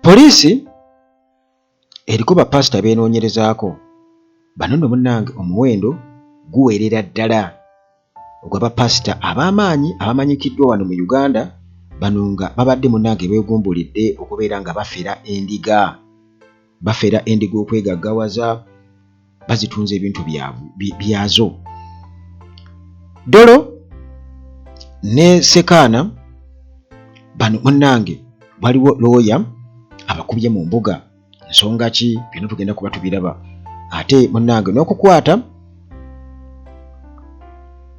Poliisi eriko bapasita beenoonyerezaako. Bano nno munnange omuwendo guwerera ddala ogw'abapasita ab'amaanyi abamanyikiddwa wano mu Uganda. Bano nga babadde munnange beegumbulidde okubeera nga bafera endiga okwegaggawaza, bazitunza ebintu byazo. Dolo ne Sekaana bano munnange waliwo looya abakubye mu mbuga. Nsonga ki? Bino tugenda kuba tubiraba. Ate munnange n'okukwata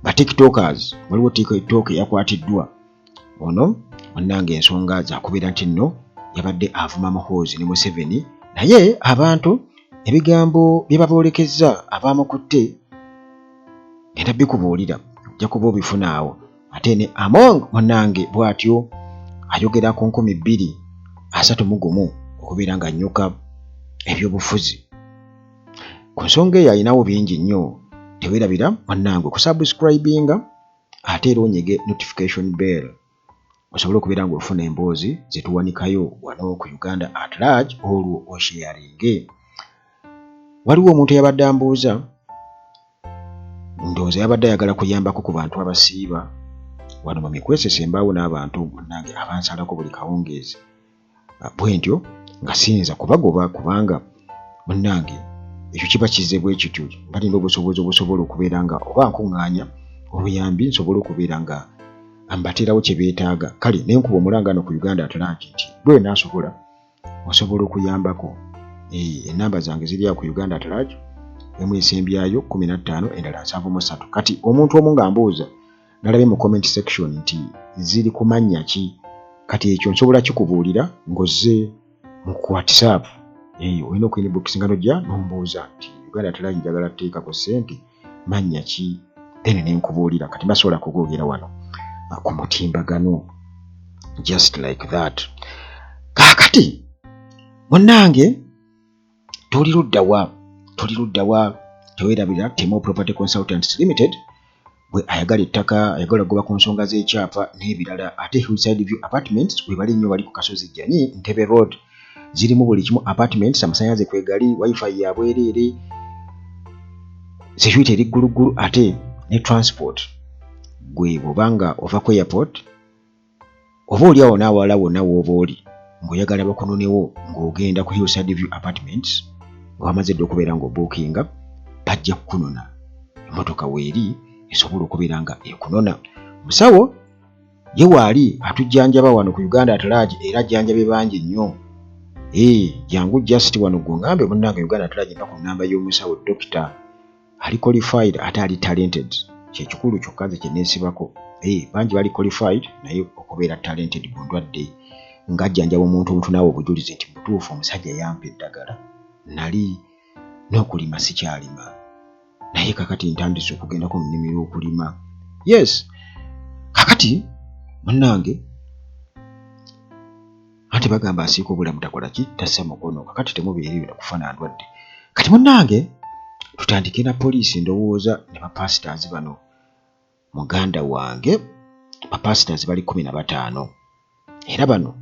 ba tiktokers, waliwo tiktok yakwatiddwa. Ono munnange ensonga zakubeera nti nno yabadde avuma Muhoozi ne Museveni, naye abantu ebigambo bye baboolekezza abaamukutte genda bikubuulira, ojja kuba obifunaawo. Ate ne Among munnange bw'atyo ayogera ku 2031 okubeera nga nnyuka ebyobufuzi. Ku nsonga eyo ayinawo bingi nnyo, teweerabira munnange okusubscribinga ate era onyege notification bell osobole okubeera ng'ofuna emboozi zetuwanikayo wano ku Uganda at large, olwo osharinge. Waliwo omuntu eyabadde ambuuza, ndowooza yabadde ayagala kuyambako ku bantu abasiiba wano mu Mikwesese embaawo n'abantu munnange abansalako buli kawungeezi. Bwe ntyo nga siyinza kubagoba kubanga munnange ekyo kiba kizze bwe kityo. Balina obusobozi obusobola okubeera nga oba nkuŋŋaanya obuyambi nsobole okubeera nga mbateerawo kye beetaaga. Kale nenkuba omulangano ku Uganda Atlantic nti bwe naasobola osobola okuyambako. Ennamba zange ziri awo ku Uganda Atlantic, emu esembyayo 15 endala 73. Kati omuntu omu ng'ambuuza, nalabe mu comment section nti ziri ku mannya ki? Kati ekyo nsobola kikubuulira ng'ozze mu WhatsApp. Olina okuinboxinga n'ojja n'ombuuza nti Uganda Atlantic njagala tuteekako ssente, mannya ki? Then nenkubuulira. Kati mbasobola kugoogera wano ku mutimbagano just like that. Kaakati munnange tuli luddawa teweerabira Temo Property Consultants Limited bwe ayagala ettaka, ayagala kugoba ku nsonga z'ekyapa n'ebirala. Ate Hillside View Apartments we bali nnyo, bali ku Kasozi Jjanyi Ntebe Road, zirimu buli kimu apartments, amasannyalaze kwegali, wifi ya bwereere, security eri gguluggulu, ate ne transport. Gwe bw'obanga ova ku airport oba oli awo n'awala wonna w'oba oli ng'oyagala bakunonewo ng'ogenda ku Hillside View Apartments, wamaze dde okubeera ng'obookinga, bajja kukunona. Emmotoka weeri esobola okubeera nga ekunona. Musawo ye waali atujjanjaba wano ku Uganda Atlantic era ajjanjabe bangi nnyo. Jangu just wano gongambe munnange Uganda Atlantic ku nnamba y'omusawo doctor ali qualified ate ali talented. Kyekikulu kyokka nze kye neesibako. Bangi bali qualified naye okubeera talented bundwadde ng'ajjanjaba omuntu naawe obujulizi nti mutuufu omusajja yampa eddagala, nali n'okulima sikyalima naye kakati ntandise okugendako mu nnimiro okulima. Yes, kakati munnange ate bagamba asiika obulamu takola ki? Tassa mukono. Kakati temubeereyo na kufa na ndwadde. Kati munnange tutandike na poliisi ndowooza ne bapasitaazi bano. Muganda wange bapasitaazi bali 15 era bano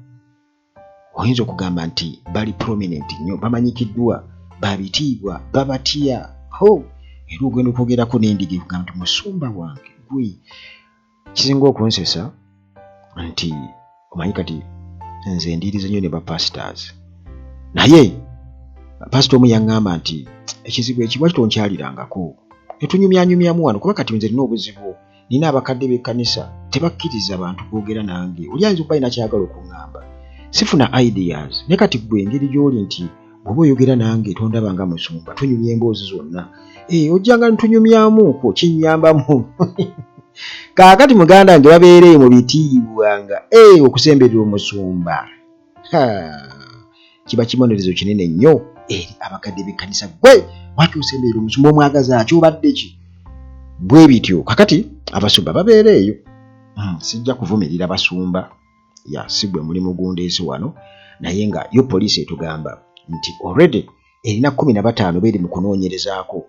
oyinza okugamba nti bali prominent nnyo, bamanyikiddwa, babitiibwa, babatya. Era ogenda okwogerako n'endiga ekugamba nti musumba wange gwe. Kisinga okunsesa nti omanyi kati nze ndiriza nnyo ne bapasitaazi, naye pasita omu yaŋŋamba nti ekizibu ekibwa kitonkyalirangako, netunyumyanyumyamu wano kuba kati nze nina obuzibu, nina abakadde b'ekkanisa tebakkiriza bantu kwogera nange. Oli ayinza okuba alina kyagala okuŋŋamba, sifuna ideas. Ne kati gwe engeri gy'oli nti bw'oba oyogera nange tondaba nga musumba, tunyumya emboozi zonna. Ojjanga ntunyumyamuko kinnyambamu. Kaakati muganda wange babeere mu bitiibwa nga okusemberera omusumba kiba kibonerezo kinene nnyo eri abakadde b'ekkanisa. Gwe lwaki osemberera omusumba, omwagaza ki, obadde ki? Bwe bityo kakati abasumba babeereeyo. Sijja kuvumirira basumba, si gwe mulimu gundeese wano, naye nga yo poliisi etugamba nti already erina 15 beeri mu kunoonyerezaako.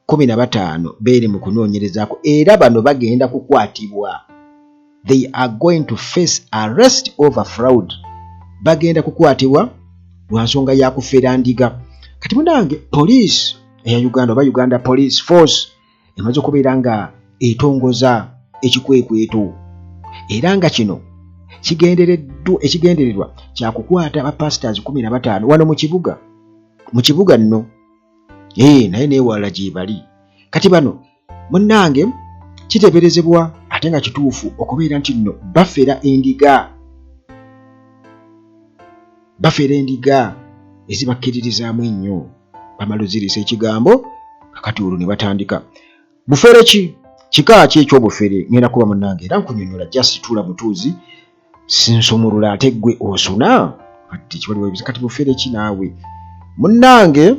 15 beeri mu kunoonyerezaako era bano bagenda kukwatibwa. They are going to face arrest over fraud. Bagenda kukwatibwa lwa nsonga ya kufera ndiga. Kati munange police eya Uganda oba Uganda Police Force emaze okubeera nga etongoza ekikwekweto era nga kino ekigendererwa kya kukwata ba pastors 15 wano mu kibuga nno naye neewala gye bali. Kati bano munnange kiteeberezebwa ate nga kituufu okubeera nti nno bafera endiga ezibakkiririzaamu ennyo. Bamala ozirisa ekigambo kakati olwo ne batandika bufere kika ki ekyobufere ngenda kuba munnange era nkunyonyola just tuula mutuuzi sinsumulula ate ggwe osuna kati bufere ki naawe munnange.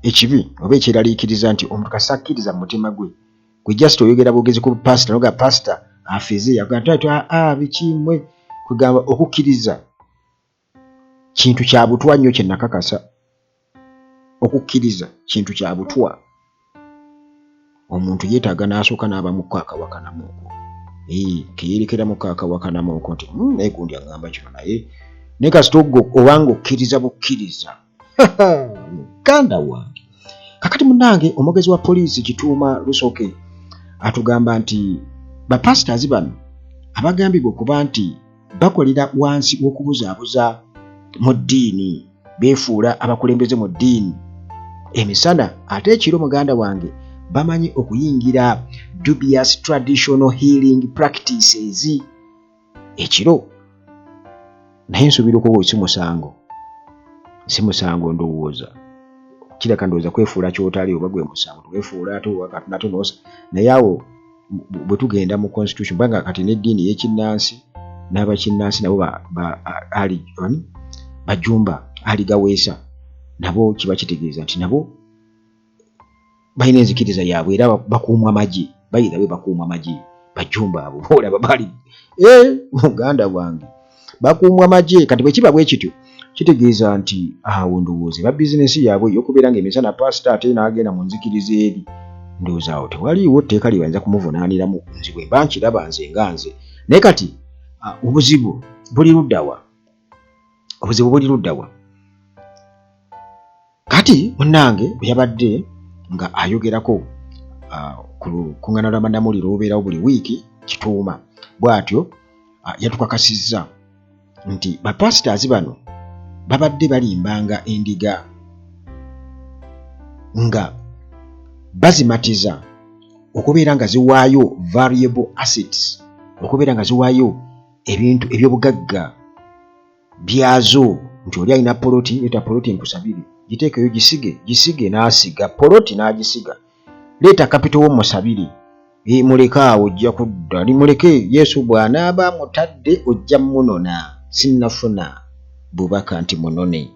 Ekibi oba ekyeraliikiriza nti omuntu kasakkiriza mu mutima gwe just oyogera bwogezi ku pastor noga pastor afeze yagamba bikimwe kugamba okukkiriza kintu kya butwa nnyo kye nakakasa. Okukkiriza kintu kya butwa. Omuntu yeetaaga n'asooka n'aba mu kaakawakanamu okwo keyerekera mu kaakawakanamu okwo nti naye gundi aŋŋamba kino naye kasita obanga okkiriza bukkiriza muganda wange. Kakati munnange omwogezi wa poliisi Kituuma Lusoke atugamba nti bapasitaazi bano abagambibwa okuba nti bakolera wansi w'okubuzaabuza mu ddiini beefuula abakulembeze mu ddiini emisana ate ekiro muganda wange bamanyi okuyingira dubious traditional healing practices ekiro. Naye nsuubira okuba si musango ndowooza kiraka ndowooza kwefuula kyotali oba gwe musango weefuula ate nate noosa. Naye awo bwe tugenda mu constitution banga kati n'eddiini y'ekinnansi n'abakinnansi nabo bajumba aligaweesa nabo kiba kitegeeza nti nabo balina enzikiriza yaabwe era bakuumwa amagye bayira bwe bakuumwa amagye bajumba abo olaba bali muganda wange bakuumwa amagye. Kati bwe kiba bwe kityo kitegeeza nti awo ndowooza ba bizinesi yaabwe y'okubeera ng'emisana pasita ate n'agenda mu nzikiriza eri ndowooza awo tewaliiwo tteeka libayinza kumuvunaaniramu nzi bwe mba nkiraba nze nga nze. Naye kati obuzibu buli ludda wa? Kati munnange bwe yabadde nga ayogerako ku lukuŋŋaana lwa bannamawulire olubeerawo buli wiiki Kituuma bw'atyo yatukakasizza nti bapasitaazi bano babadde balimbanga endiga nga bazimatiza okubeera nga ziwaayo variable assets, okubeera nga ziwaayo ebintu ebyobugagga byazo. Nti oli alina poloti leeta poloti nkusabire giteekeyo gisige n'asiga poloti n'agisiga. Leeta kapito w'omusabire muleke awo ojja kudda muleke Yesu bw'anaaba mutadde ojja munona sinnafuna bubaka nti munone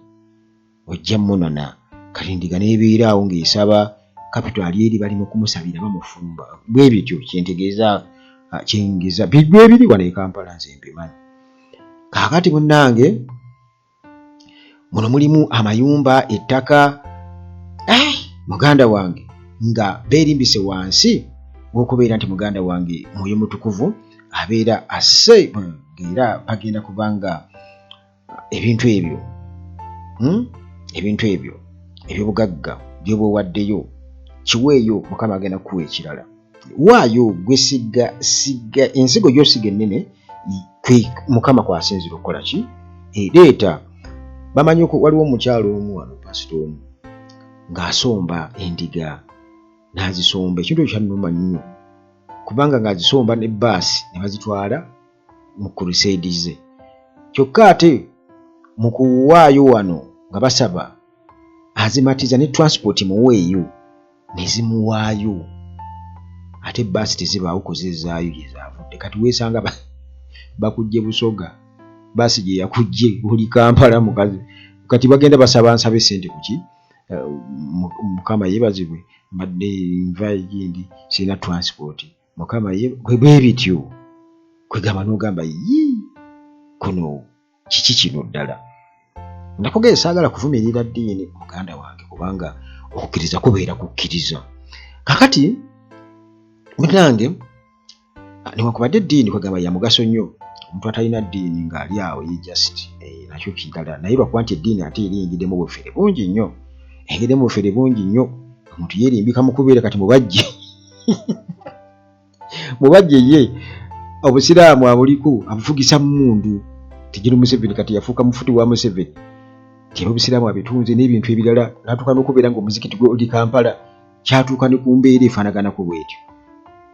ojja munona. Kati ndiga n'ebeera awo ng'esaba kapito ali eri bali mu kumusabira bamufumba bwe bityo kyentegeeza kyengeza bigwe biri wano e Kampala nze mbimanyi. Kaakati munnange muno mulimu amayumba ettaka muganda wange nga beerimbise wansi w'okubeera nti muganda wange Mwoyo Mutukuvu abeera asse era bagenda kubanga ebintu ebyo ebyobugagga by'obwewaddeyo kiweeyo Mukama agenda kukuwa ekirala. Waayo gwe siga ensigo gy'osiga ennene Mukama kwasinzira okukola ki leeta. Bamanyi waliwo omukyalo omu wano pasito omu ng'asomba endiga n'azisomba. Ekintu ekyo kyannuma nnyo kubanga ng'azisomba ne bbaasi ne bazitwala mu crusade ze. Kyokka ate mu kuwaayo wano nga basaba azimatiza ne transport muweeyo ne zimuwaayo ate bbaasi tezibaawo kuzizaayo gye zaavudde. Kati weesanga bakujje Busoga bbaasi gye yakujje buli Kampala mukazi. Kati bagenda basaba nsabe sente kuki Mukama yeebazibwe mbadde nva egindi sirina transport Mukama bwe bityo kwegamba n'ogamba kuno kiki kino ddala. Ndakugeza saagala kuvumirira ddiini muganda wange kubanga okukkiriza kubeera kukkiriza. Kakati mutange newankubadde eddiini kwegamba ya mugaso nnyo omuntu atalina ddiini ng'ali awo ye just nakyo kirala naye lwakuba nti eddiini ate eringidde mu bufere bungi nnyo engedde mu bufere bungi nnyo omuntu yeerimbika mu kubeera kati mubajje mubajje ye obusiraamu abuliko abufugisa mmundu Tijjira Museveni kati yafuuka mufuti wa Museveni era obusiraamu abitunze n'ebintu ebirala n'atuuka n'okubeera ng'omuzikiti gwe oli Kampala kyatuuka ne ku mbeera efaanaganako bw'etyo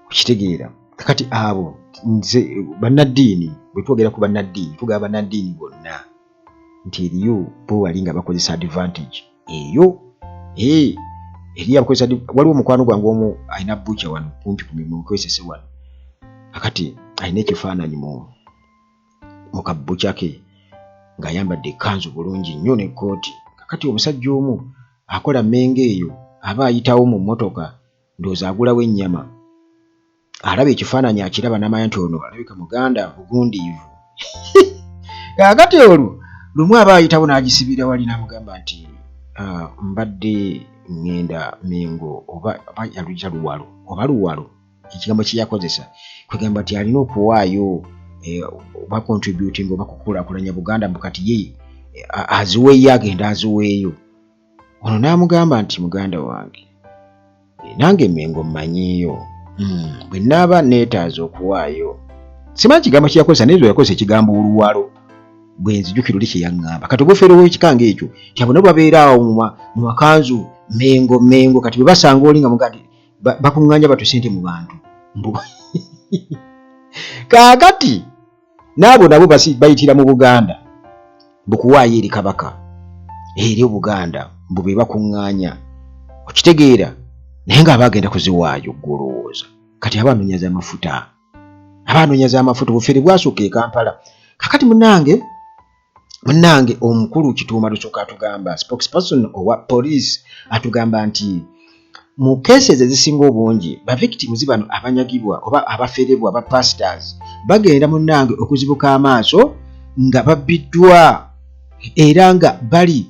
okitegeera kati abo nze bannaddiini bwe twogera ku bannaddiini tugaba bannaddiini bonna nti eriyo bo wali nga bakozesa advantage eyo eri abakozesa waliwo omukwano gwange omu alina bbuca wano kumpi ku mirimu mukozese wano akati alina ekifaananyi mu kabbuca ke ng'ayambadde ekkanzu bulungi nnyo n'ekkooti kakati omusajja omu akola mmengo eyo aba ayitawo mu mmotoka ndowooza agulawo ennyama alaba ekifaananyi akiraba n'amanya nti ono alabika muganda bugundiivu kakati olwo lumu aba ayitawo n'agisibira wali n'amugamba nti mbadde ngenda mengo oba yaluyita luwalo oba luwalo ekigambo kye yakozesa kwegamba nti alina okuwaayo oba contributing oba kukulaakulanya Buganda mbukati ye aziweeyo agenda aziweeyo ono n'amugamba nti muganda wange nange mengo mmanyiiyo bwe naaba neetaaza okuwaayo simanyi kigambo kye yakozesa naye yakozesa ekigambo oluwalo bwe nzijukira oli kye yaŋŋamba kati obufeero bw'ekikanga ekyo ti abo nabo babeera awo mu makanzu mengo kati bwe basanga oli nga mugati bakuŋŋaanya batu ssente mu bantu kaakati n'abo nabo bayitira mu Buganda bukuwaayo eri kabaka eri Obuganda mbu be bakuŋŋaanya okitegeera naye nga abagenda kuziwaayo gwolowooza kati abanoonya z'amafuta obufere bwasooka e Kampala kakati munnange omukulu Kituuma Lusooka atugamba spokesperson owa police atugamba nti mu cases ezisinga obungi ba victims bano abanyagibwa oba abaferebwa aba pastors bagenda munnange okuzibuka amaaso nga babbiddwa era nga bali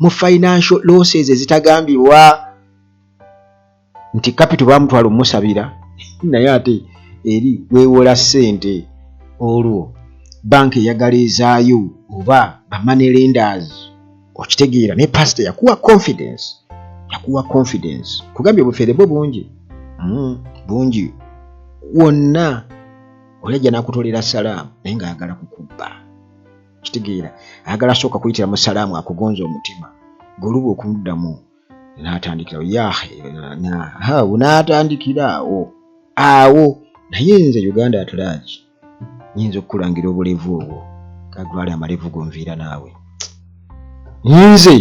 mu financial losses ezitagambibwa nti capital bamutwala omusabira naye ate eri weewola ssente olwo banki eyagalizaayo oba ba money lenders okitegeera ne pastor yakuwa confidence kugambye obufere bwo bungi wonna olejja n'akutolera salaamu naye ng'ayagala kukubba kitegeera ayagala sooka kuyitira mu salaamu akugonza omutima goluba okumuddamu n'atandikira awo naye nze Uganda atulaki nyinza okukulangira obulevu obwo kagwale amalevu gonviira naawe nze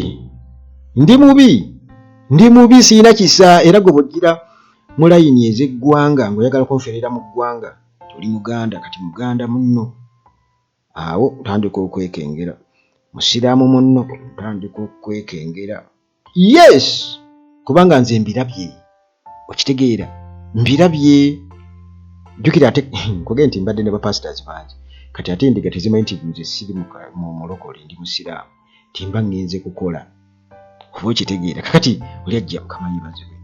ndi mubi siina kisa era gwe bw'ojjira mu layini ez'eggwanga ng'oyagala konferera mu ggwanga toli Muganda kati Muganda munno awo tandika okwekengera musiraamu munno tandika okwekengera yes kubanga nze mbirabye okitegeera mbirabye jukira ate nkogee nti mbadde ne bapastors bangi kati ate ndiga tezimanyi nti nze siri mu mulokole ndi musiraamu timba ngenze kukola oba okitegeera kakati oli ajja mukamanyi bazibwe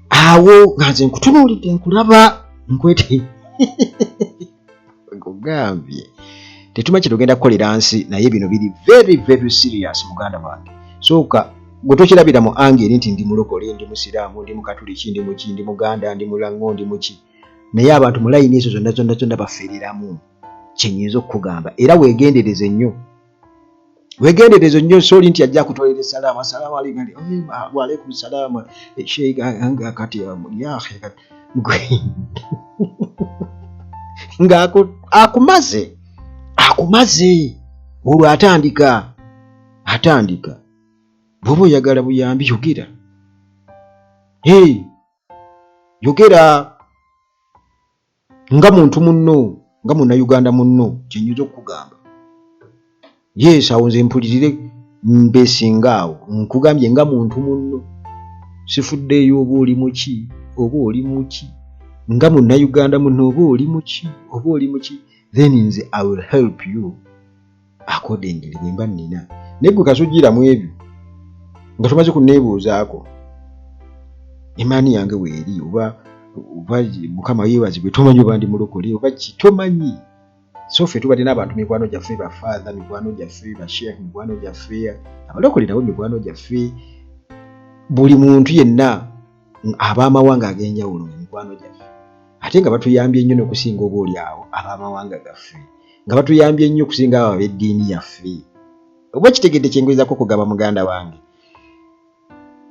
awo nga nze nkutunuulidde nkulaba nkwete kugambye tetumanyi kyetugenda kukolera nsi naye bino biri very very serious muganda wange sooka gwe tokirabira mu angeri nti ndi mulokole ndi musiraamu ndi mukatuliki ndi muki ndi muganda ndi mulango ndi muki naye abantu mu layini ezo zonna bafereramu kyenyinza okukugamba era weegendereze nnyo sooli nti ajja kutolera essalaamu assalaamu alaykum waalaikum salaamu sheikh kati yahe nga akumaze olwo atandika bw'oba oyagala buyambi yogera nga muntu munno nga munnayuganda munno kyenyinza okukugamba yes awo nze mpulirire mbesingaawo nkugambye nga muntu munno sifuddeeyo oba oli muki nga munnayuganda munno oba oli muki then nze I will help you accordingly bwe mba nnina naye gwe kasujjiramu ebyo nga tomaze kunneebuuzaako emaani yange weeri oba mukama yeebazibwe tomanyi oba ndi mulokole oba ki tomanyi. So ffe tuba tena abantu mikwano gyaffe bafaatha, mikwano gyaffe basheekh, mikwano gyaffe abalokole nabo mikwano gyaffe, buli muntu yenna ab'amawanga ag'enjawulo mikwano gyaffe, ate nga batuyambye nnyo n'okusinga oba oli awo ab'amawanga gaffe, nga batuyambye nnyo okusinga abo ab'eddiini yaffe. Oba kitegedde kyengezaako okugamba muganda wange.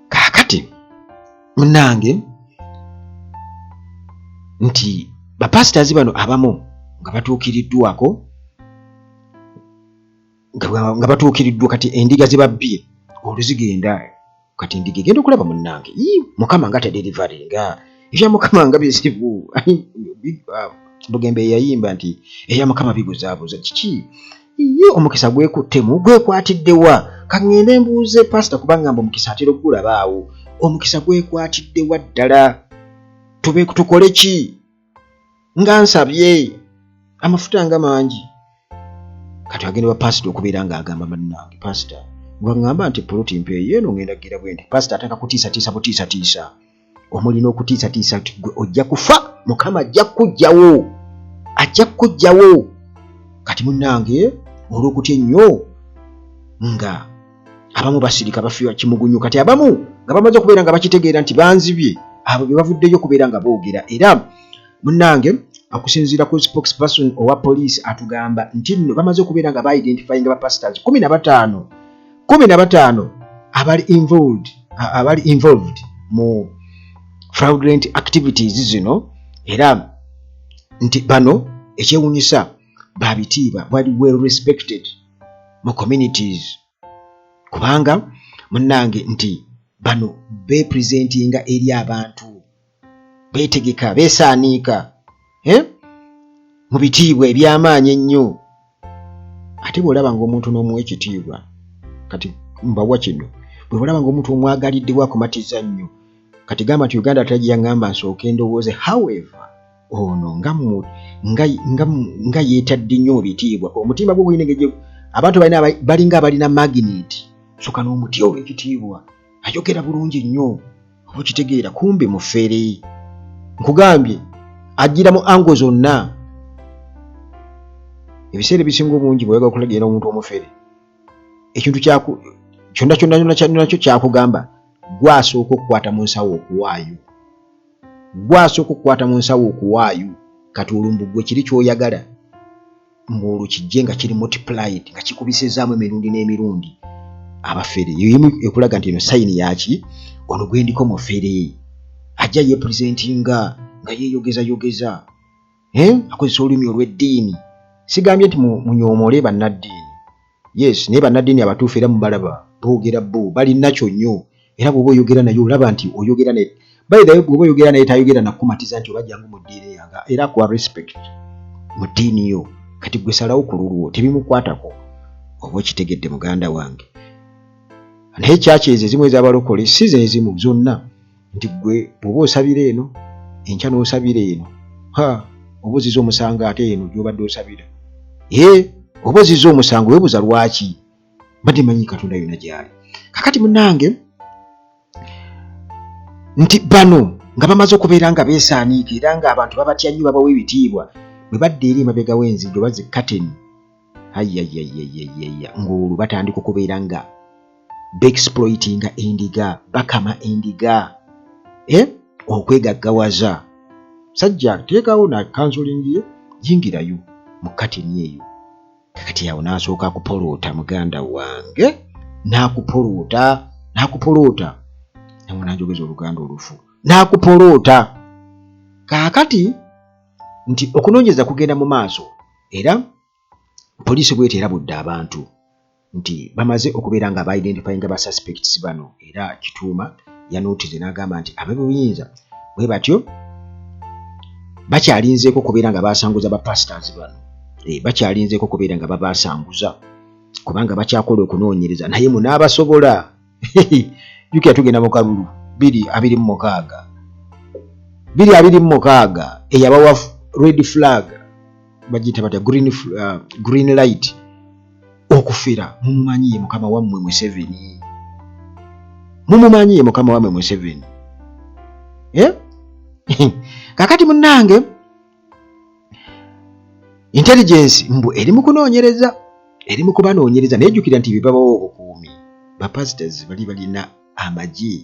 Kaakati munnange nti bapasitazi bano abamu nga batuukiriddwako nga batuukiriddwa kati endiga ze babbye olwo zigenda kati endiga egenda okulaba munnange mukama nga tederivaringa ebya mukama nga bizibu. Bugembe yayimba nti eya mukama biguzaabuza kiki omukisa gwekuttemu gwekwatiddewa kaŋŋende mbuuze pasita kubanga mbu omukisa atera okugulabaawo omukisa gwekwatiddewa ddala tukole ki nga nsabye amafuta nga mangi. Kati agenda wa pasita okubeera ng'agamba bannange pasita ng'aŋŋamba nti puloti mpeeyo eno ngenda gira bwe nti pasita ataka kutiisatiisa butiisatiisa omulina okutiisatiisa nti gwe ojja kufa mukama ajja kuggyawo. Kati munnange olw'okutya ennyo nga abamu basirika bafiwa kimugunyu kati abamu nga bamaze okubeera nga bakitegeera nti banzibye abo be bavuddeyo okubeera nga boogera. Era munnange akusinziira ku spokesperson owa poliisi atugamba nti nno bamaze okubeera nga ba-identifying bapasitors 15 abali involved mu fraudulent activities zino, era nti bano ekyewuunyisa babitiibwa bali well respected mu communities kubanga munnange nti bano bepresentinga eri abantu beetegeka beesaaniika mu bitiibwa eby'amaanyi ennyo. Ate bw'olaba ng'omuntu n'omuwa ekitiibwa kati mbawa kino bwe olaba ng'omuntu omwagaliddwa akumatiza nnyo kati gamba nti Uganda tagiyaŋŋamba nsooke ndowooze however ono nga yeetadde nnyo mu bitiibwa omutima gwe gwinengejje abantu balinga abalina magnet soka n'omuti ow'ekitiibwa ayogera bulungi nnyo oba okitegeera kumbe mufere nkugambye agira mu ango zonna. Ebiseera ebisinga obungi bw'oyagala okulagira omuntu omufere ekintu kyonna nakyo kyakugamba gwasooka okukwata mu nsawo okuwaayo kati olumbu gwe kiri kyoyagala ng'olwo kijje nga kiri multiplied nga kikubisizaamu emirundi n'emirundi. Abafere yimu ekulaga nti eno sayini yaki ono gwendiko mufere ajja yepresentinga nga yeeyogeza akozesa olulimi olw'eddiini. Sigambye nti munyoomole bannaddiini, yes, naye bannaddiini abatuufu era mubalaba boogera balina kyonnyo era bw'oba oyogera naye olaba nti oyogera naye bayirayo bw'oba oyogera naye tayogera nakumatiza nti oba jangu mu ddiini yange era akuwa respect mu ddiini yo. Kati gwe salawo ku lulwo tebimukwatako oba okitegedde muganda wange. Naye kyaki ezo ezimu ez'abalokole si zezimu zonna nti gwe bw'oba osabira eno enkya n'osabira eno oba oziza omusango ate eno gy'obadde osabira oba oziza omusango weebuza lwaki badde manyi Katonda yonna gy'ali. Kakati munnange nti bano nga bamaze okubeera nga beesaaniika era ng'abantu babatya nnyo babawa ebitiibwa bwe badda eri emabega w'enzigi oba zi kateni ng'olwo batandika okubeera nga beexploitinga endiga bakama endiga okwegaggawaza. Sajja teekawo na kansolingi ye yingirayo mu kateni eyo. Kakati awo n'asooka akupoloota muganda wange n'akupoloota namwe nanjogeza oluganda olufu n'akupoloota. Kaakati nti okunoonyeza kugenda mu maaso era poliisi bw'etyo erabudde abantu nti bamaze okubeera nga ba-identifying ba suspects bano era Kituuma yanootize n'agamba nti ab'obuyinza bwe batyo bakyalinzeeko okubeera nga basanguza bapasitors bano bakyalinzeeko okubeera nga babasanguza kubanga bakyakola okunoonyereza naye munaabasobola. Jukira tugenda mu kalulu 226 eyabawa red flag bagiyita batya green light okufira. Mumumanyi ye mukama wammwe Museveni kakati munnange intelligence mbu eri mu kunoonyereza eri mu kubanoonyereza naye jjukira nti bibabawo obukuumi bapasitors bali balina amagye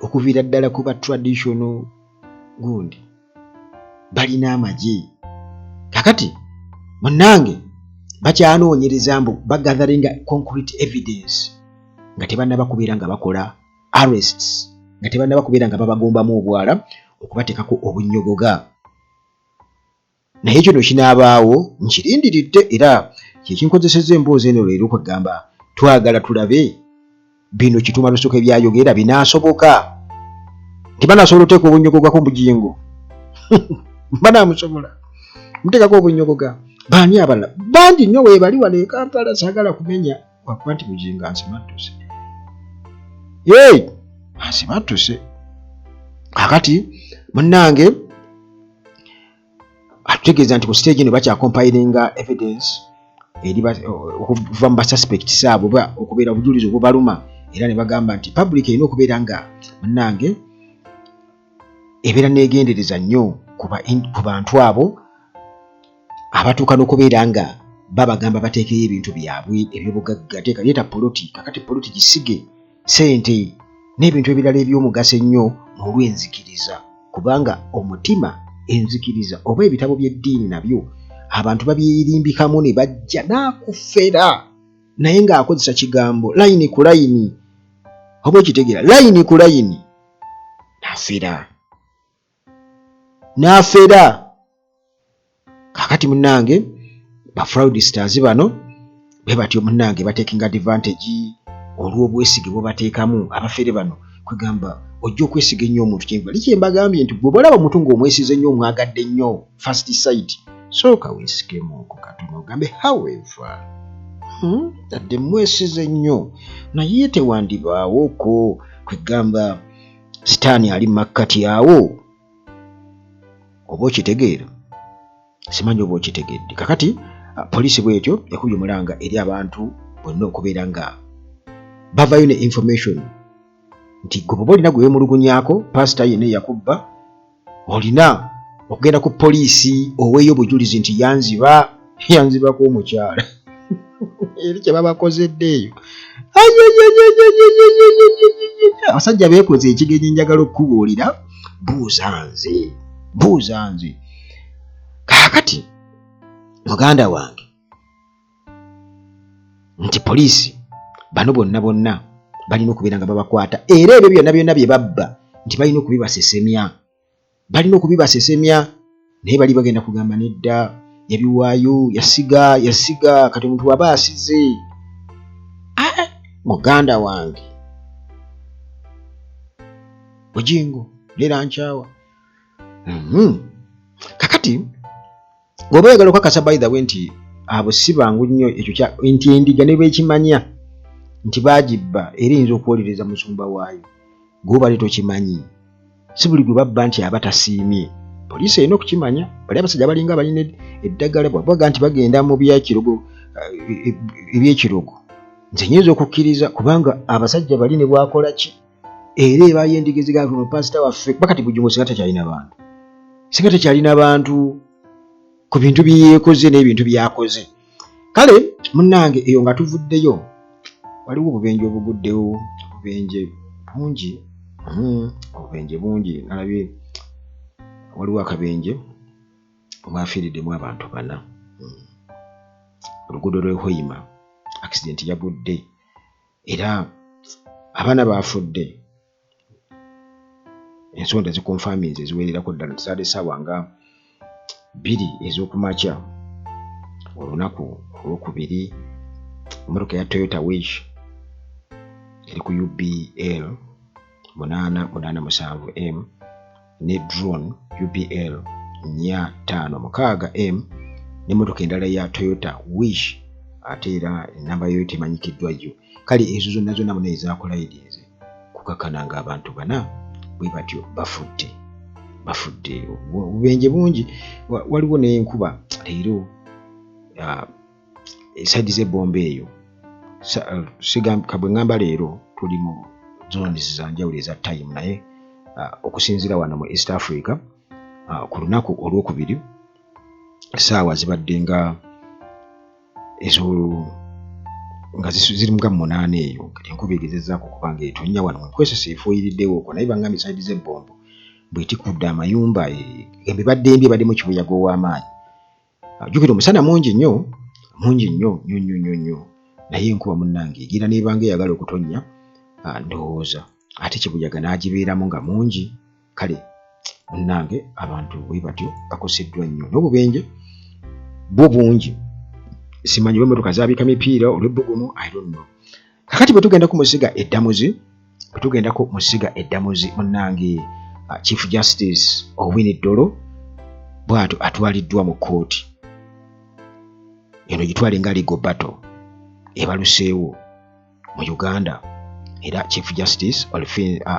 okuviira ddala kuba traditional gundi balina amagye kakati munnange bakyanoonyereza mbu bagatheringa concrete evidence nga tebannaba kubeera nga bakola arrests nga tebannaba kubeera nga babagombamu obwala okubateekako obunnyogoga naye kino kinaabaawo nkirindiridde era kyekinkozesezza emboozi eno leero kwegamba twagala tulabe bino kituma lusooka ebyayogera binaasoboka tibanasobola oteeka obunnyogoga ku bugingo banaamusobola muteekako obunnyogoga baani abalala bangi nnyo weebali wano e Kampala saagala kumenya wakuba nti bugingo ansimattuse ansimattuse kakati munnange atutegeeza nti ku stage eno bakyakompilinga evidence okuva mu basuspects abo okubeera obujulizi obubaluma era ne bagamba nti public erina okubeera nga munnange ebeera neegendereza nnyo ku bantu abo abatuuka n'okubeera nga babagamba bateekeyo ebintu byabwe ebyobugagga leeta poloti kakati poloti gisige ssente n'ebintu ebirala eby'omugaso ennyo mu lw'enzikiriza kubanga omutima enzikiriza oba ebitabo by'eddiini nabyo abantu babyerimbikamu ne bajja n'akufera naye ng'akozesa kigambo layini ku layini oba okitegeera layini ku layini n'afera kakati munnange bafraudisters bano be batyo munnange batekinga advantage olw'obwesige bwe bateekamu abafere bano kwegamba ojja okwesiga ennyo omuntu kye mbagambye nti gwe bw'olaba omuntu ng'omwesize ennyo omwagadde nnyo first sight sooka weesigemuuko katono ogambe however tadde mwesize nnyo naye tewandibaawoko kwegamba sitaani ali makkati awo oba okitegeera simanyi oba okitegedde kakati poliisi bwetyo yakubye omulanga eri abantu bonna okubeera nga bavayo ne information nti gwe bwoba olina gwe weemulugunyaako pasita yenna yakubba olina okugenda ku poliisi oweeyo obujulizi nti yanzibako omukyala eri kye babakozedde eyo abasajja beekoze ekigenyi njagala okukubuulira buuza nze kaakati muganda wange nti poliisi bano bonna balina okubeera nga babakwata era ebyo byonna bye babba nti balina okubibasesemya naye bali bagenda kugamba nedda yabiwaayo yasiga kati omuntu waba asize muganda wange bugingo leera nkyawa kakati bw'oba oyagala okukakasa by the way nti abo si bangu nnyo ekyo nti endiga ne bwekimanya nti baagibba era eyinza okuwolereza musumba waayo gw'obale tokimanyi si buli gwe babba nti aba tasiimye poliisi erina okukimanya bali abasajja balinga balina eddagala bwabaga nti bagenda mu ebyekirogo nze nyinza okukkiriza kubanga abasajja bali ne bwakola ki era ebaayo endiga ezigaa mu pasita waffe bakati bujumo singa tekyalina bantu ku bintu bye yeekoze n'ebintu byakoze kale munnange eyo nga tuvuddeyo waliwo obubenje obuguddewo obubenje bungi nalabye waliwo akabenje obwafiiriddemu abantu 4 oluguudo lw'ehoima accident yagudde era abaana baafudde ensonda zikonfaminze eziwererako ddala tisaade ssaawa nga 2 ez'okumakya olunaku olwokubiri emmotoka ya Toyota Wish eri ku UBL 887M ne drone UBL 456M n'emmotoka endala ya Toyota Wish ate era enamba yo temanyikiddwayo kale ezo zonna muna ezakolayidize kukakana nga abantu 4 bwe batyo bafudde obubenje bungi waliwo n'enkuba leero esaidi z'ebbomba eyo kabwe ngamba leero tuli mu zones za njawulo eza time naye okusinziira wano mu East Africa ku lunaku olwokubiri essaawa zibadde nga ziri mu 8 eyo kati enkuba egezezaako okuba nga etonnya wano enkwesesa efuuyiriddewo naye banga misaidi z'ebbombo bwetikudde amayumba embibadde embi ebadde mu kibuyaga ow'amaanyi. Jjukira omusana mungi nnyo naye enkuba munnange egira n'ebanga eyagala okutonnya ndowooza ate kibuyaga n'agibeeramu nga mungi. Kale munnange abantu bwe batyo bakoseddwa nnyo n'obubenje bwo bungi. Simanyi bwe mmotoka zaabika mipiira olw'ebbugumu I don't know. Kakati bwe tugenda ku musiga eddamuzi munnange Chief Justice Owiny Dollo bw'ato atwaliddwa mu kkooti eno gitwale nga legal battle ebaluseewo mu Uganda era Chief Justice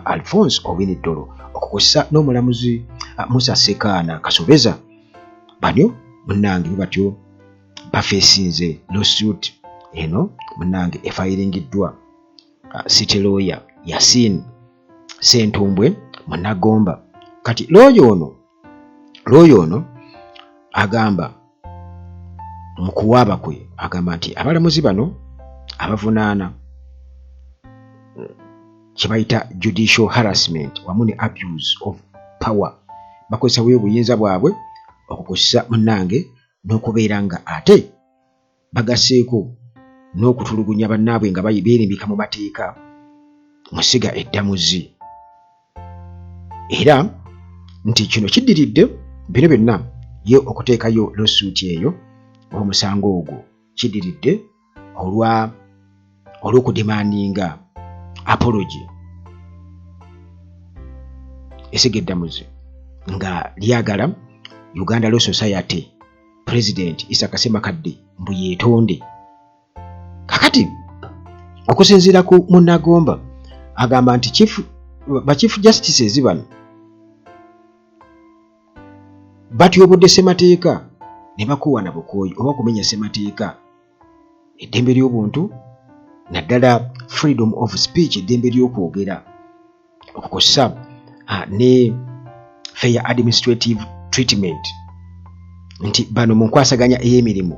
Alphonse Owiny Dollo okukozesa n'omulamuzi Musa Sekaana Kasobeza banyo munnange batyo bafeesinze lawsuit eno munnange efayiringiddwa city lawyer Yasin Sentumbwe Munagomba. Kati lawyer ono agamba mu kuwaaba kwe agamba nti abalamuzi bano abavunaana kye bayita judicial harassment wamu ne abuse of power bakozesa obuyinza bwabwe okukozesa munnange n'okubeera nga ate bagaseeko n'okutulugunya bannaabwe nga beerimbika mu mateeka musiga eddamuzi. Era nti kino kiddiridde bino byonna ye okuteekayo lawsuit eyo omusango ogwo kiddiridde olw'okudemandinga apology esiga eddamuzi nga lyagala Uganda Law Society President Isaka Ssemakadde mbu yeetonde. Kakati okusinziira ku Munagomba agamba nti Chief Justices bano batyobodde ssemateeka ne bakuwana bukooyi oba okumenya ssemateeka eddembe ly'obuntu naddala freedom of speech eddembe ly'okwogera okukozesa ne fair administrative treatment nti bano mu nkwasaganya ey'emirimu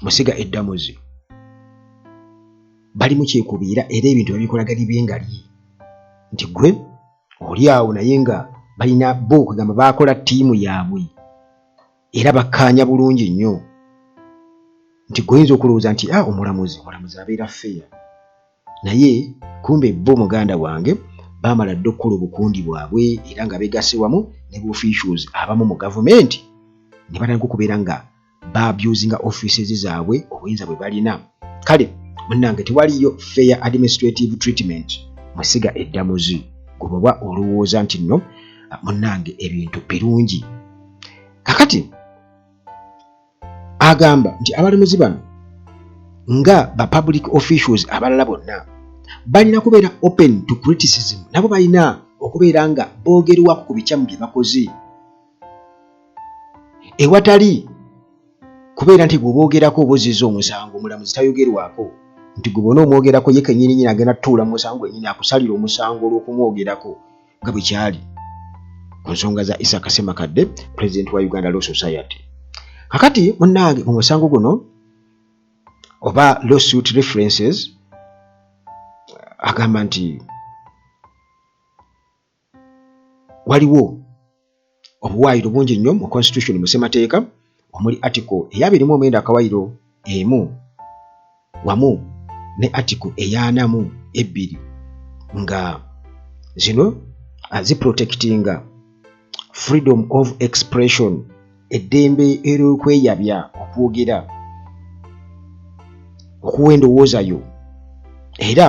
musiga eddamuzi bali mu kyekubiira era ebintu babikolaga libyengali nti gwe oli awo naye nga balina bo kugamba bakola ttiimu yaabwe era bakkaanya bulungi nnyo nti goyinza okulowooza nti omulamuzi abeera fair naye kumbe bo muganda wange baamala dde okukola obukundi bwabwe era nga beegase wamu ne officials abamu mu gavumenti ne batandika okubeera nga baabusinga offices zaabwe obuyinza bwe balina. Kale munnange tewaliyo fair administrative treatment musiga eddamuzi gwe olowooza nti nno munnange ebintu birungi. Kakati agamba nti abalamuzi bano nga ba public officials abalala bonna balina kubeera open to criticism, nabo balina okubeera nga boogerwako ku bikyamu bye bakoze ewatali kubeera nti gweboogerako oboziza omusango omulamuzi tayogerwako nti gwe bona omwogerako ye kennyini nyini agenda tutuula mu musango ennyini akusalira omusango olw'okumwogerako nga bwe kyali ku nsonga za Isaka Ssemakadde President wa Uganda Law Society. Kakati munnange mu musango guno oba lawsuit references agamba nti waliwo obuwaayiro bungi nnyo mu constitution mu ssemateeka omuli article eya 29 akawaayiro emu wamu ne article eya 42 nga zino ziprotectinga freedom of expression eddembe ery'okweyabya okwogera okuwa endowoozayo era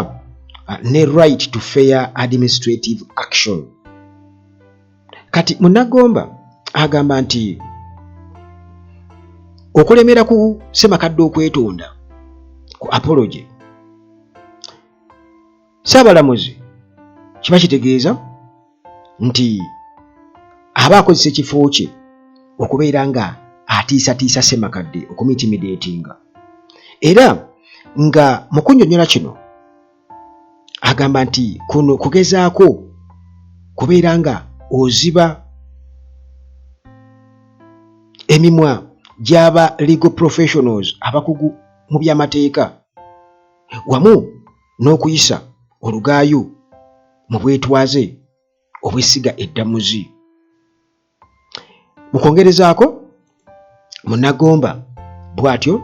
ne right to fair administrative action. Kati Munagomba agamba nti okulemera ku Ssemakadde okwetonda ku apology Ssaabalamuzi kiba kitegeeza nti aba akozesa ekifo kye okubeera nga atiisatiisa Ssemakadde okumintimidatinga era nga mu kunnyonnyola kino agamba nti kuno kugezaako kubeera nga oziba emimwa gy'aba legal professionals abakugu mu by'amateeka wamu n'okuyisa olugaayo mu bwetwaze obwesiga eddamuzi. Mu kwongerezaako, Munnagomba bw'atyo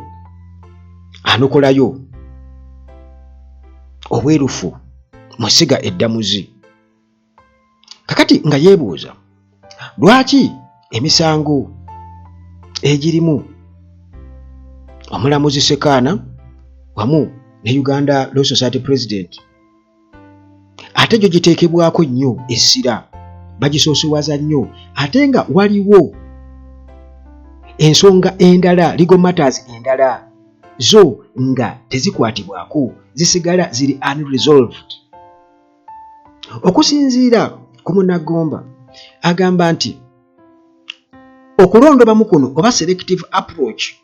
anokolayo obwerufu mu ssiga eddamuzi. Kakati nga yeebuuza lwaki emisango egirimu omulamuzi Sekaana wamu ne Uganda Law Society President ate gyo giteekebwako nnyo essira, bagisoosowaza nnyo, ate nga waliwo ensonga endala, legal matters endala zo nga tezikwatibwako, zisigala ziri unresolved. Okusinziira ku Munnagomba agamba nti okulondobamu kuno oba selective approach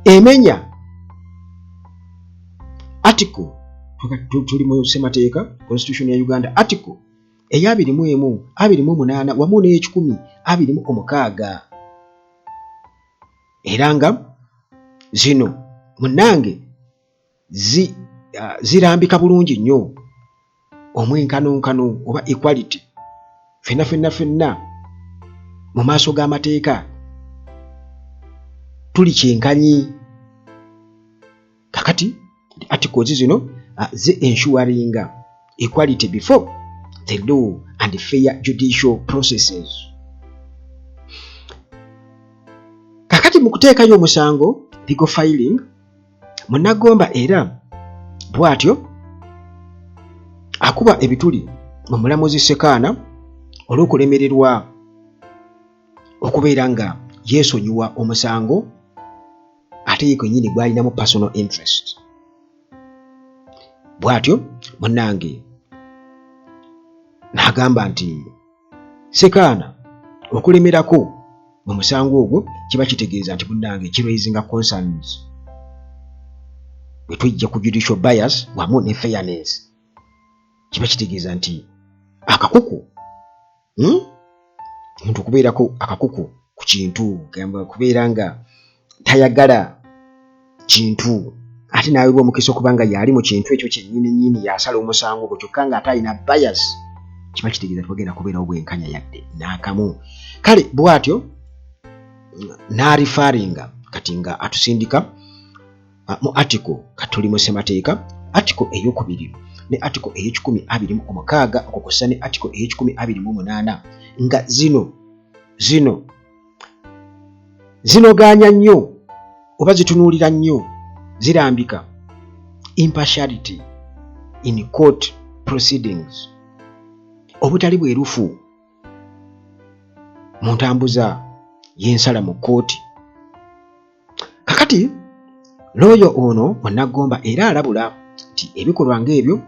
emenya article tuli mu ssemateeka constitution ya Uganda article eya 21, 28 wamu n'e1026 era nga zino munnange zirambika bulungi nnyo omwenkanonkano oba equality ffenna mu maaso g'amateeka tuli kyenkanyi. Kakati articles zino zi ensuring equality before the law and fair judicial processes. Kakati mu kuteekayo omusango legal filing, Munnagomba era bw'atyo akuba ebituli mu mulamuzi Sekaana olw'okulemererwa okubeera nga yeesonyiwa omusango ate ye kwennyini gw'alinamu personal interest. Bw'atyo munnange n'agamba nti Sekaana okulemerako mu musango ogwo kiba kitegeeza nti munnange kiraisinga concerns bwe tujja ku judicial bias wamu ne fairness. Kiba kitegeeza nti akakuku omuntu okubeerako akakuku ku kintu, gamba kubeera nga tayagala kintu ate n'aweebwa omukisa okuba nga yali mu kintu ekyo kyennyini yasala omusango ogwo kyokka nga ate alina bias, kiba kitegeeza nti bagenda kubeerawo bwenkanya yadde n'akamu. Kale bw'atyo n'arifaringa kati nga atusindika mu article katuli mu ssemateeka article ey'okubiri ne article ey'e1026 okukosa ne article ey'e1028 nga zinoganya nnyo oba zitunuulira nnyo zirambika impartiality in court proceedings, obutali bwerufu mu ntambuza y'ensala mu kkooti. Kakati looyo ono Munnagomba era alabula nti ebikolwa ng'ebyo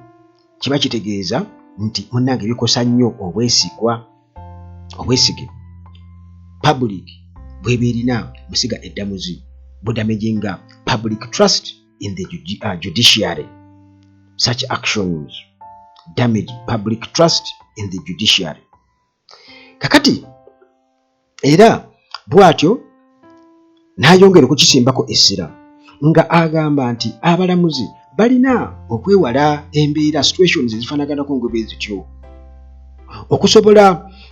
kiba kitegeeza nti munnange bikosa nnyo obwesige public bwe birina musiga eddamuzi, budamaginga public trust in the judiciary. Such actions damage public trust in the judiciary. Kakati era bw'atyo n'ayongera okukisimbako essira nga agamba nti abalamuzi balina okwewala embeera situations ezifaanaganako ng'obwe zityo okusobola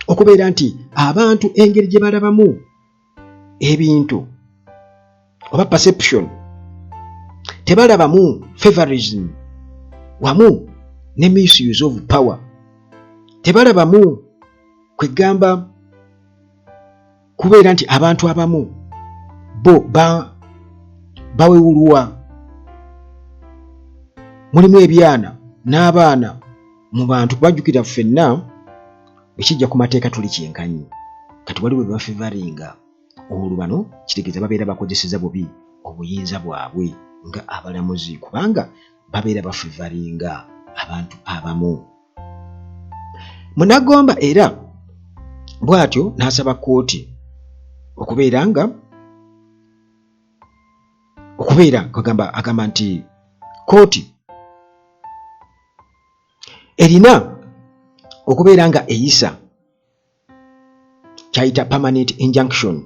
okubeera nti abantu engeri gye balabamu ebintu oba perception tebalabamu favorism wamu ne misuse of power, tebalabamu kwegamba kubeera nti abantu abamu bo bawewulwa, mulimu ebyana n'abaana mu bantu bajjukira ffenna ekijja ku mateeka tuli kyenkanyi. Kati waliwo bwe bafevaringa olwo bano kitegeeza babeera bakozeseza bubi obuyinza bwabwe nga abalamuzi kubanga babeera bafevaringa abantu abamu. Munnagomba era bw'atyo n'asaba kkooti agamba nti kkooti erina okubeera nga eyisa kyayita permanent injunction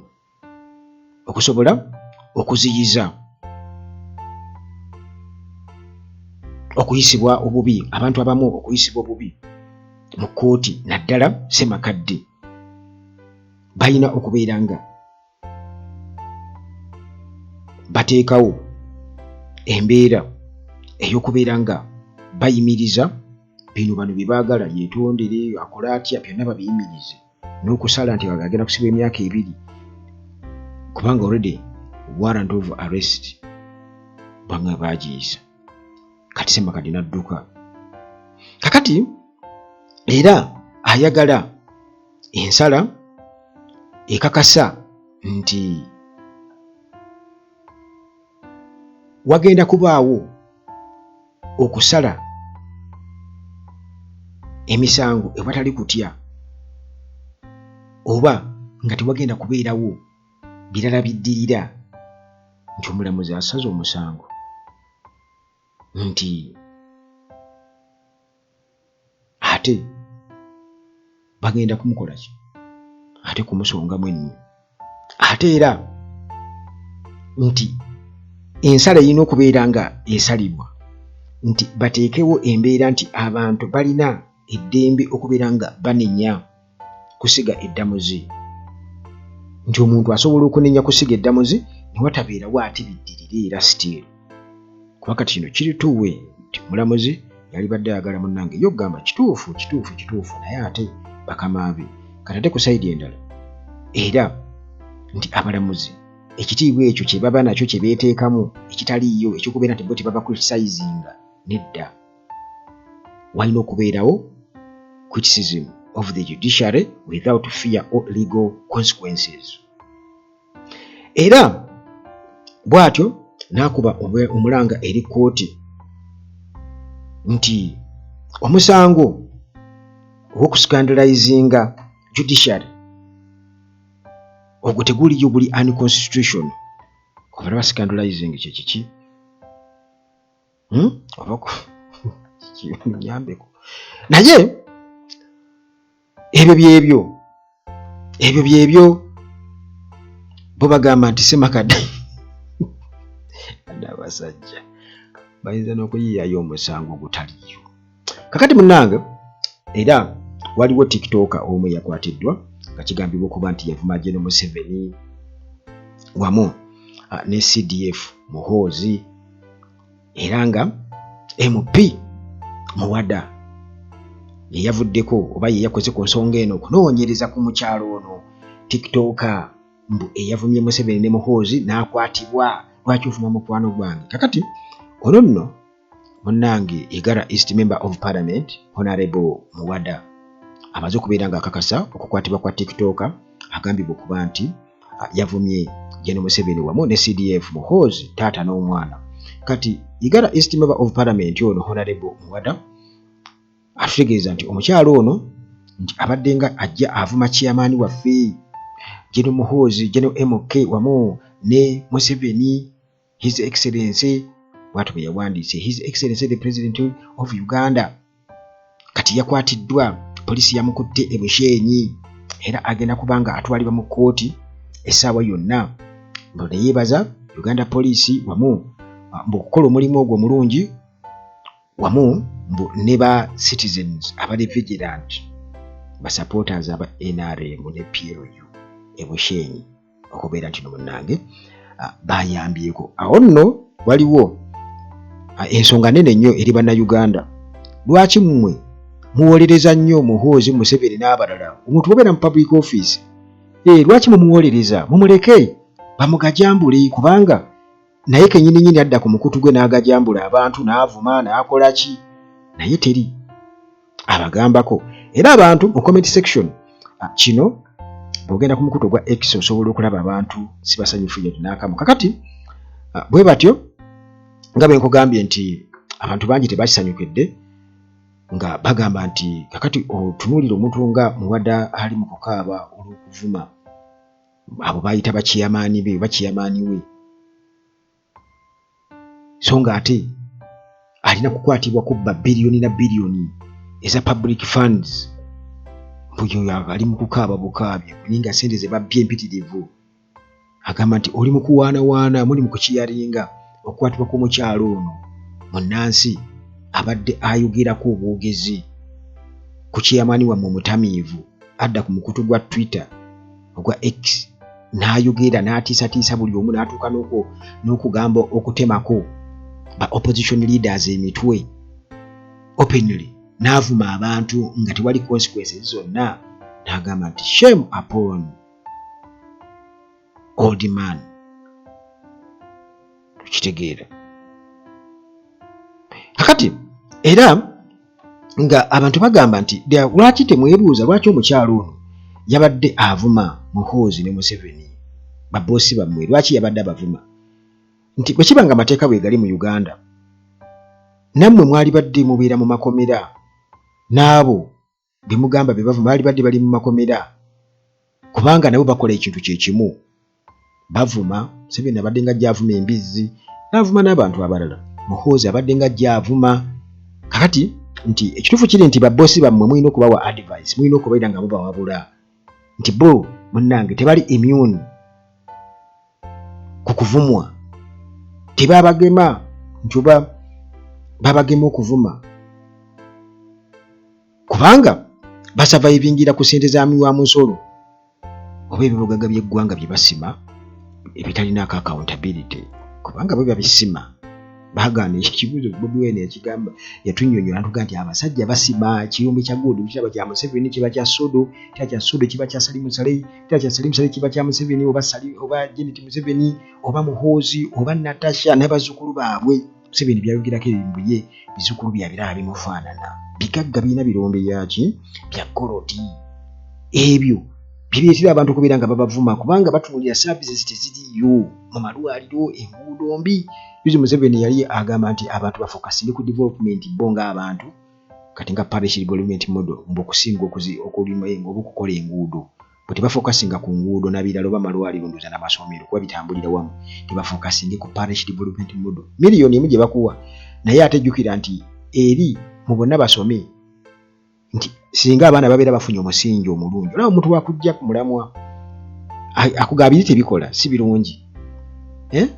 okusobola okuziyiza okuyisibwa obubi, abantu abamu okuyisibwa obubi mu kkooti, naddala ssemakadde balina okubeera nga bateekawo embeera ey'okubeera nga bayimiriza bino bano bye baagala yeetondere, akola atya, byonna babiyimirize, n'okusala nti agenda kusibwa emyaka 2 kubanga already warrant of arrest bamwe baagiyisa. Kati ssemakadde n'adduka. Kakati era ayagala ensala ekakasa nti wagenda kubaawo okusala emisango ewatali kutya, oba nga tewagenda kubeerawo birala biddirira nti omulamuzi asaze omusango nti ate bagenda kumukola ki, ate kumusongamu ennyo, ate era nti ensala erina okubeera nga esalibwa nti bateekewo embeera nti abantu balina eddembe okubeera nga banenya kusiga eddamuzi, nti omuntu asobola okunenya kusiga eddamuzi ne watabeerawo ate biddirire era sitiiru. Kuba kati kino kirituwe nti omulamuzi yalibadde ayagala munnange y'okugamba kituufu naye ate bakamaabe kati ate ku sayidi endala era nti abalamuzi ekitiibwa ekyo kye baba nakyo kye beeteekamu ekitaliiyo ekyokubeera nti bo tebaba criticizinga, nedda walina okubeerawo criticism of the judiciary without fear or legal consequences. Era bw'atyo n'akuba omulanga eri kkooti nti omusango ogw'okuscandalizinga judiciary ogwo teguliyo, guli unconstitutional. Obalaba scandalizing kye kiki? Obako nyambeko naye ebyo byebyo bo bagamba nti ssemakadde n'abasajja bayinza n'okuyiyayo omusango ogutaliyo. Kakati munnange era waliwo tiktoka omu yakwatiddwa nga kigambibwa okuba nti yavuma General Museveni wamu ne CDF Muhoozi era nga MP Muwada ye yavuddeko oba ye yakoze ku nsonga eno okunoonyereza ku mukyalo ono tiktoka mbu eyavumye Museveni ne Muhoozi n'akwatibwa. Lwaki ovuma mukwano gwange? Kakati ono nno munnange Igara East Member of Parliament Honorable Muwada amaze okubeera ng'akakasa okukwatibwa kwa tiktoka agambibwa okuba nti yavumye General Museveni wamu ne CDF Muhoozi taata n'omwana. Kati Igara East Member of Parliament ono Honorable Muwada atutegeeza nti omukyalo ono nti abadde nga ajja avuma chairman waffe General Muhoozi, General MK wamu ne Museveni, His Excellency watu bwe yawandiise His Excellency the President of Uganda. Kati yakwatiddwa, polisi yamukutte e Bushenyi era agenda kubanga atwalibwa mu kkooti essaawa yonna. Mbu ne yeebaza Uganda Police wamu mbu okukola omulimu ogwo mulungi wamu mbu ne ba citizens abali vigilant ba supporters aba NRM ne PLU e Bushenyi okubeera nti no munnange bayambyeko. Awo nno waliwo ensonga nene nnyo eri bannayuganda. Lwaki mmwe muwolereza nnyo Muhoozi, Museveni n'abalala? Omuntu obeera mu public office lwaki mumuwolereza? Mumuleke bamugajambule, kubanga naye kennyini adda ku mukutu gwe n'agajambula abantu n'avuma n'akola ki, naye teri abagambako. Era abantu mu comment section kino bw'ogenda ku mukutu gwa X osobola okulaba abantu sibasanyufu yet n'akamu. Kakati bwe batyo nga bwe nkugambye nti abantu bangi tebakisanyukidde nga bagamba nti kakati otunuulira omuntu nga Muwada ali mu kukaaba olw'okuvuma abo bayita bakiyamaani be bakiyamaani we, so nga ate alina kukwatibwa kubba biliyoni na biliyoni eza public funds mbuyo ali mu kukaaba bukaabye kuninga sente ze babbye empitirivu agamba nti oli mu kuwaanawaana muli mu kukiyalinga okukwatibwa kw'omukyalo ono munnansi abadde ayogerako obwogezi ku kiyamani wammwe omutamiivu adda ku mukutu gwa Twitter ogwa X n'ayogera n'atiisatiisa buli omu n'atuuka n'okugamba okutemako ba opposition leaders emitwe openly n'avuma abantu nga tewali consequences zonna n'agamba nti shame upon old man. Tukitegeera kakati era nga abantu bagamba nti lwaki temwebuuza lwaki omukyalo ono yabadde avuma Muhoozi ne Museveni babosi bammwe lwaki yabadde abavuma nti bwe kiba nga amateeka bwe gali mu Uganda nammwe mwali badde mubeera mu makomera n'abo be mugamba be bavuma bali badde bali mu makomera kubanga nabo bakola ekintu kye kimu bavuma Museveni abadde nga ajja embizzi n'avuma n'abantu abalala Muhoozi abadde nga ajja avuma kakati nti ekituufu kiri nti babosi bammwe mulina okubawa advice mulina okubaira nga mubawabula nti bo munnange tebali immune ku kuvumwa tebabagema nti oba babagema okuvuma kubanga basavayivingira ku ssente za miwa musolo oba ebibugaga by'eggwanga bye basima ebitalinako accountability kubanga bo babisima baagaana ekibuuzo Bobi Wine ekigamba yatunnyonnyola n'atuga nti abasajja basima ekiyumba kya Guudu kiraba kya Museveni kiba kya Sodo kya Sodo kiba kya Salim Saleh kya Salim Saleh kiba kya Museveni oba Janet Museveni oba Muhoozi oba Natasha n'abazzukulu baabwe Museveni byayogerako ebintu bye bizzukulu bya biraba bimufaanana bigagga birina birombe yaki bya golodi ebyo bireetera abantu okubeera nga babavuma kubanga batunuulira services teziriyo mu malwaliro enguudo mbi Yuzi Museveni yali agamba nti abantu bafokasinge ku development bo ng'abantu kati nga parish development model mbokusinga okulima okukola enguudo bwe tebafokasinga ku nguudo n'abirala oba malwaliro nduza n'amasomero kuba bitambulira wamu tebafokasinge ku parish development model miliyoni emu gye bakuwa naye ate jjukira nti eri mu bonna basome nti singa abaana babeera bafunye omusingi omulungi olaba omuntu wakujja ku mulamwa akugabiri tebikola si birungi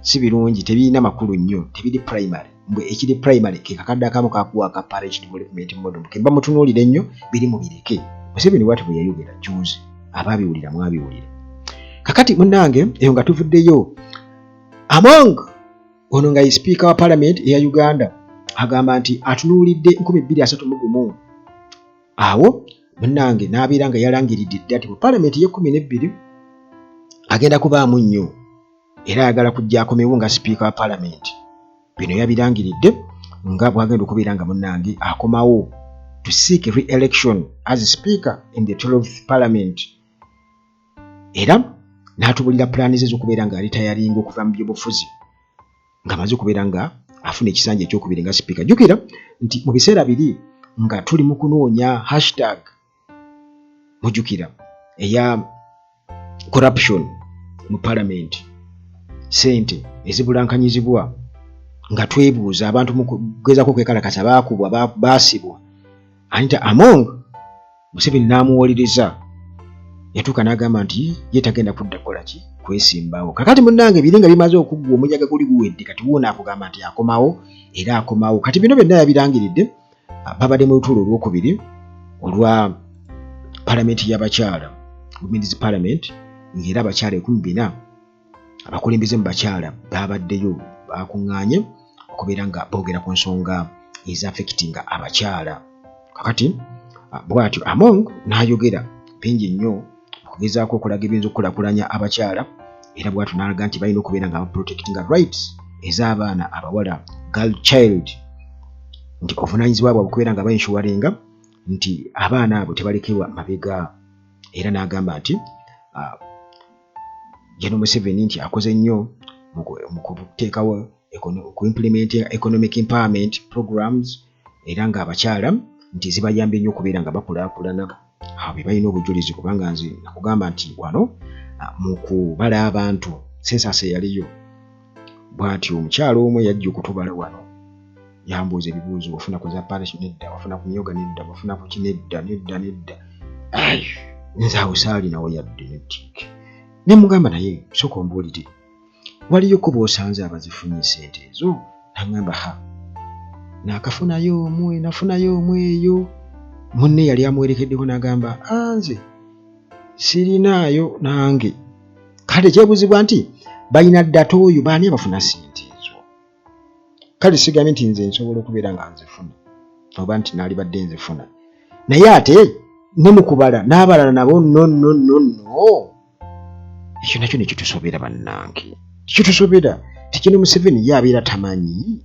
si birungi tebirina makulu nnyo tebiri primary mbwe ekiri primary ke kakadde akamu kakuwa ka parish development model kemba mutunuulire ennyo biri mu bireke Museveni bw'ati bwe yayogera juzi ababiwulira mwabiwulira kakati munnange eyo nga tuvuddeyo Among ono nga ye speaker wa parliament eya Uganda agamba nti atunuulidde 2031 awo munnange n'abeera nga yalangiridde ddati mu parliament ye12 agenda kubaamu nnyo era ayagala kujja akomewo nga speaker wa parliament bino yabirangiridde nga bwagenda okubeera nga munnange akomawo to seek re-election as speaker in the 12th parliament era n'atubulira plani ze z'okubeera nga alitayaringa okuva mu byobufuzi nga amaze okubeera nga afuna ekisanja ekyokubiri nga speaker jjukira nti mu biseera biri nga tuli mu kunoonya hashtag mujjukira eya corruption mu parliament sente ezibulankanyizibwa nga twebuuza abantu mu kugezaako kwekalakasa baakubwa baasibwa anita Among Museveni n'amuwoliriza yatuuka n'agamba nti ye tagenda kudda kukola ki kwesimbawo kakati munnange biringa bimaze okuggwa omunyaga guli guwedde kati wuuna akugamba nti akomawo era akomawo kati bino byonna yabirangiridde babadde mu lutuulo olwokubiri olwa parliament y'abakyala women's parliament ng'era abakyala 14 abakulembeze mu bakyala babaddeyo bakuŋŋaanye okubeera nga boogera ku nsonga ezaffectinga abakyala kakati bw'atyo Among n'ayogera bingi nnyo okugezaako okulaga ebiyinza okukulaakulanya abakyala era bw'atyo n'alaga nti balina okubeera nga protectinga rights ez'abaana abawala girl child nti ovunaanyizibwa bwabwe okubeera nga bayinshuwaringa nti abaana abo tebalekerwa mabega era n'agamba nti General Museveni nti akoze nnyo mu kuteekawo ku-implement economic empowerment programs era nga abakyala nti zibayambye nnyo okubeera nga bakulaakulana awo be balina obujulizi kubanga nze nakugamba nti wano mu kubala abantu sensasi eyaliyo bw'atyo omukyalo omwe yajja okutubala wano yambuuza ebibuuzo, wafuna ku za parish nedda, wafuna ku myoga nedda, wafuna ku kinedda nedda. Nze awo saalinawo yadde nettiiki. Ne mugamba naye sooka ombuulire, waliyo ko b'osanze abazifunye sente ezo? N'aŋŋamba ha, naakafunayo omwe, nafunayo omwe eyo. Munne yali amuwerekeddeko n'agamba nze sirinaayo nange. Kale kyebuzibwa nti balina ddata oyo baani abafuna sente ezo? Kale sigambye nti nze nsobola okubeera nga nzifuna oba nti naali badde nzifuna, naye ate ne mu kubala n'abalala nabo no. Ekyo nakyo ne kitusobera bannange, kitusobera. Tikino Museveni yabeera tamanyi,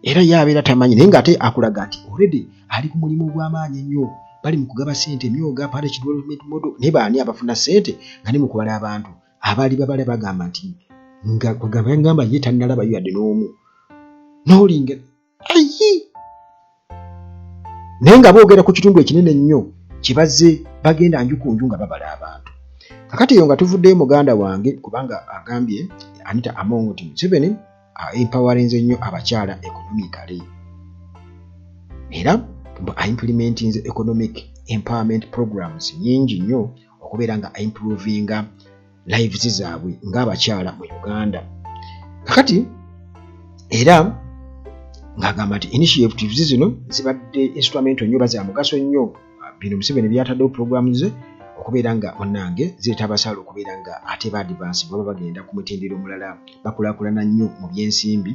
era yabeera tamanyi, naye ng'ate akulaga nti already ali ku mulimu gw'amaanyi ennyo. Bali mu kugaba sente emyoga pale development model, ne baani abafuna sente nga ne mu kubala abantu abaali babala bagamba nti nga kwegamba ye tannalabayo yadde n'omu n'olinga ayi. Naye nga boogera ku kitundu ekinene ennyo kye bazze bagenda nju ku nju nga babala abantu. Kakati eyo nga tuvuddeyo muganda wange, kubanga agambye Anita Among nti Museveni empowerinze nnyo abakyala economically, era implementinze economic empowerment programs nyingi nnyo okubeera nga improvinga lives zaabwe ng'abakyala mu Uganda. Kakati era ng'agamba nti initiatives zino zibadde instrumental nnyo, za mugaso nnyo. Bino Museveni byataddewo programs ze okubeera nga munnange zireeta abasaala okubeera nga ate ba advance baba bagenda ku mutendera omulala, bakulaakulana nnyo mu byensimbi.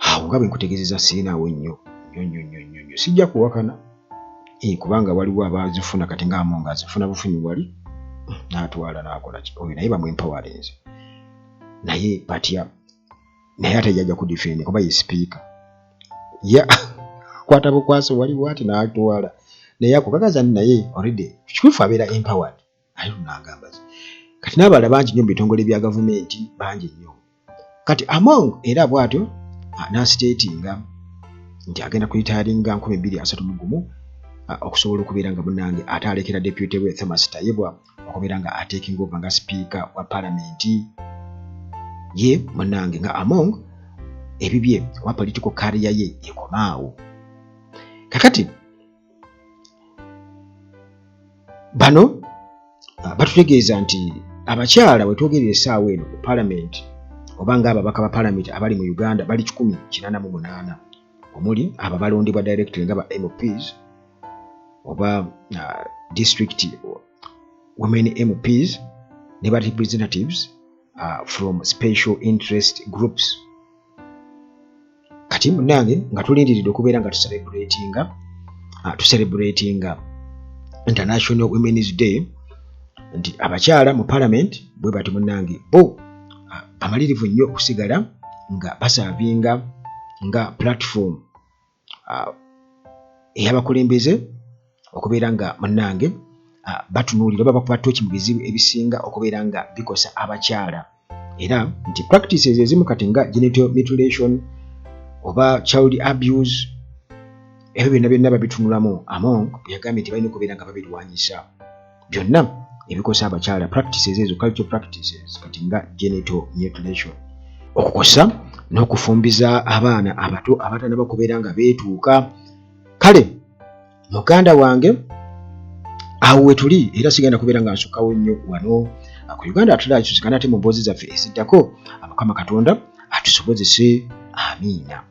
Awo nga bwe nkutegeezeza sirinawo nnyo. Sijja kuwakana kubanga waliwo abazifuna kati ng'Among azifuna bufunyi wali n'atwala n'akola oyo naye bamwempowerinze, naye batya, naye ate yajja ku defend kuba ye speaker kwata bukwasi waliwo ati n'atwala, naye akukakaza naye already kituufu abeera empowered. Ayo n'agamba kati n'abalala bangi nnyo mu bitongole bya gavumenti bangi nnyo. Kati Among era bw'atyo n'asitatinga nti agenda kuyitaalinga 2031 okusobola okubeera nga munnange ate alekera deputy we Thomas Tayebwa okubeera nga ataking over nga speaker wa parliament ye munnange nga Among ebibye wa political career ye ekomaawo. Kakati bano batutegeeza nti abakyala bwe twogerera essaawa eno ku parliament oba ng'ababaka ba parliament abali mu Uganda bali 188 omuli abo balondebwa directly nga ba MPs oba district women MPs ne ba representatives from special interest groups. Kati munnange nga tulindiridde okubeera nga tuselebratinga International Women's Day nti abakyala mu parliament bwe bati munnange bo amalirivu nnyo okusigala nga basaavinga nga platform ey'abakulembeze okubeera nga munnange batunuulira oba bakuba ttooki mu bizibu ebisinga okubeera nga bikosa abakyala, era nti practices ezimu kati nga genital mutilation oba child abuse ebyo byonna babitunulamu. Among yagambye nti balina okubeera nga babirwanyisa byonna ebikosa abakyala, practices ezo cultural practices kati nga genital mutilation, okukosa n'okufumbiza abaana abato abatana bakubeera nga beetuuka. Kale muganda wange awo we tuli, era sigenda kubeera nga nsukkawo nnyo wano ku Uganda atulaakisikana ate mu mboozi zaffe eziddako. Mukama Katonda atusobozese, amiina.